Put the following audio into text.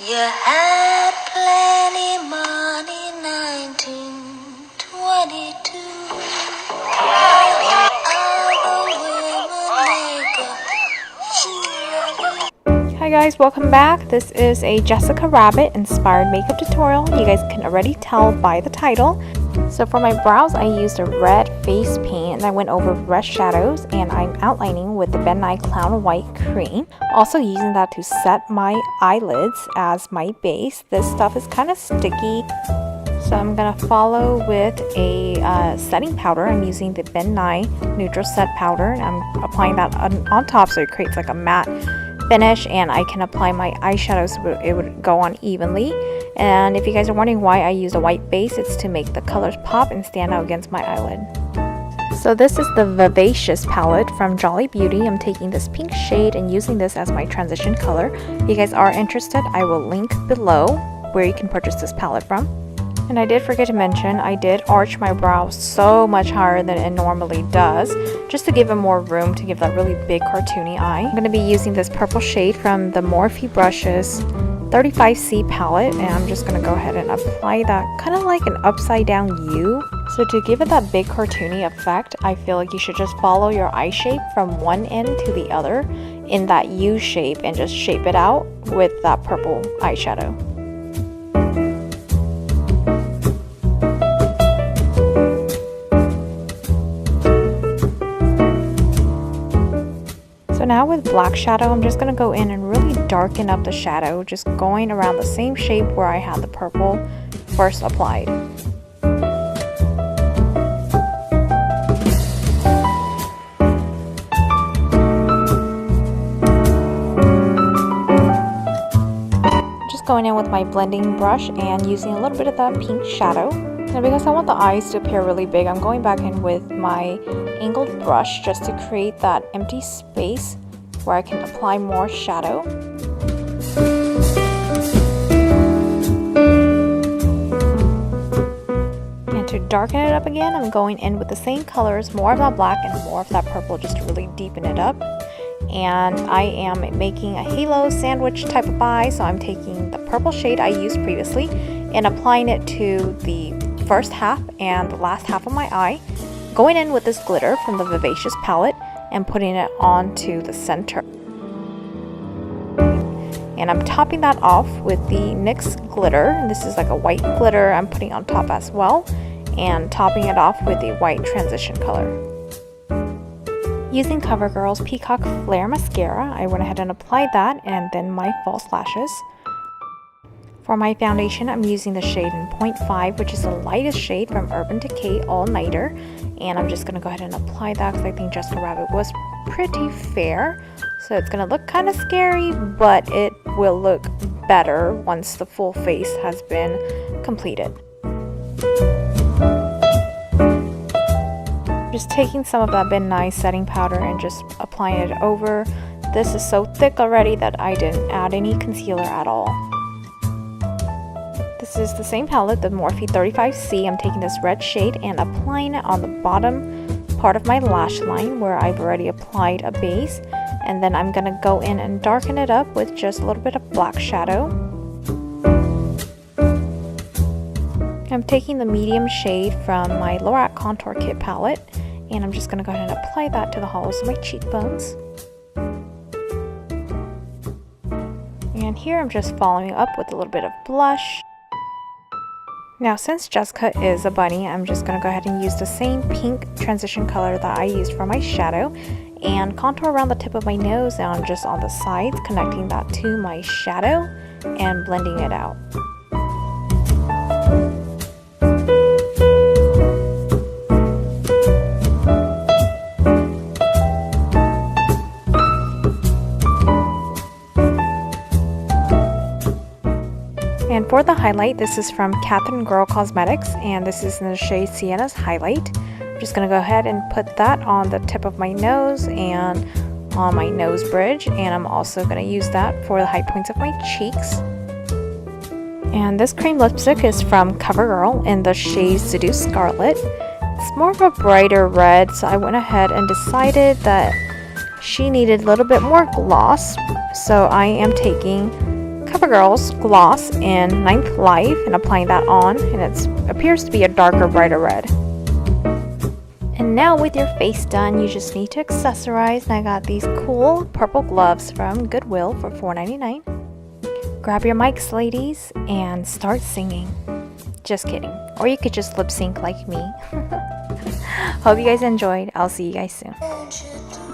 You had plenty money, 1922. Hi guys, welcome back. This is a Jessica Rabbit inspired makeup tutorial. You guys can already tell by the title. So for my brows, I used a red face paint and I went over red shadows, and I'm outlining with the Ben Nye Clown White Cream. Also using that to set my eyelids as my base. This stuff is kind of sticky, so I'm going to follow with a setting powder. I'm using the Ben Nye Neutral Set Powder, and I'm applying that on top so it creates like a matte finish, and I can apply my eyeshadows so it would go on evenly. And if you guys are wondering why I use a white base, it's to make the colors pop and stand out against my eyelid. So this is the Vivacious palette from Jolly Beauty. I'm taking this pink shade and using this as my transition color. If you guys are interested, I will link below where you can purchase this palette from. And I did forget to mention, I did arch my brows so much higher than it normally does, just to give it more room to give that really big cartoony eye. I'm going to be using this purple shade from the Morphe Brushes 35C palette, and I'm just going to go ahead and apply that kind of like an upside down U. So to give it that big cartoony effect, I feel like you should just follow your eye shape from one end to the other in that U shape and just shape it out with that purple eyeshadow. So now with black shadow, I'm just going to go in and really darken up the shadow, just going around the same shape where I had the purple first applied. Just going in with my blending brush and using a little bit of that pink shadow. Now because I want the eyes to appear really big, I'm going back in with my angled brush just to create that empty space where I can apply more shadow. And to darken it up again, I'm going in with the same colors, more of that black and more of that purple, just to really deepen it up. And I am making a halo sandwich type of eye, so I'm taking the purple shade I used previously and applying it to the first half and the last half of my eye, going in with this glitter from the Vivacious palette and putting it onto the center. And I'm topping that off with the NYX glitter, and this is like a white glitter I'm putting on top as well, and topping it off with the white transition color. Using CoverGirl's Peacock Flare Mascara, I went ahead and applied that and then my false lashes. For my foundation, I'm using the shade in 0.5, which is the lightest shade from Urban Decay All Nighter. And I'm just going to go ahead and apply that because I think Jessica Rabbit was pretty fair. So it's going to look kind of scary, but it will look better once the full face has been completed. Just taking some of that Ben Nye setting powder and just applying it over. This is so thick already that I didn't add any concealer at all. This is the same palette, the Morphe 35C. I'm taking this red shade and applying it on the bottom part of my lash line where I've already applied a base. And then I'm going to go in and darken it up with just a little bit of black shadow. I'm taking the medium shade from my Lorac Contour Kit palette, and I'm just going to go ahead and apply that to the hollows of my cheekbones. And here I'm just following up with a little bit of blush. Now since Jessica is a bunny, I'm just going to go ahead and use the same pink transition color that I used for my shadow and contour around the tip of my nose and just on the sides, connecting that to my shadow and blending it out. And for the highlight, this is from Catherine Girl Cosmetics, and this is in the shade Sienna's Highlight. I'm just going to go ahead and put that on the tip of my nose and on my nose bridge, and I'm also going to use that for the high points of my cheeks. And this cream lipstick is from CoverGirl in the shade Seduce Scarlet. It's more of a brighter red, so I went ahead and decided that she needed a little bit more gloss, so I am taking CoverGirl's gloss in Ninth Life and applying that on, and it appears to be a darker, brighter red. And now with your face done, you just need to accessorize, and I got these cool purple gloves from Goodwill for $4.99. Grab your mics, ladies, and start singing. Just kidding. Or you could just lip sync like me. Hope you guys enjoyed. I'll see you guys soon. Won't you do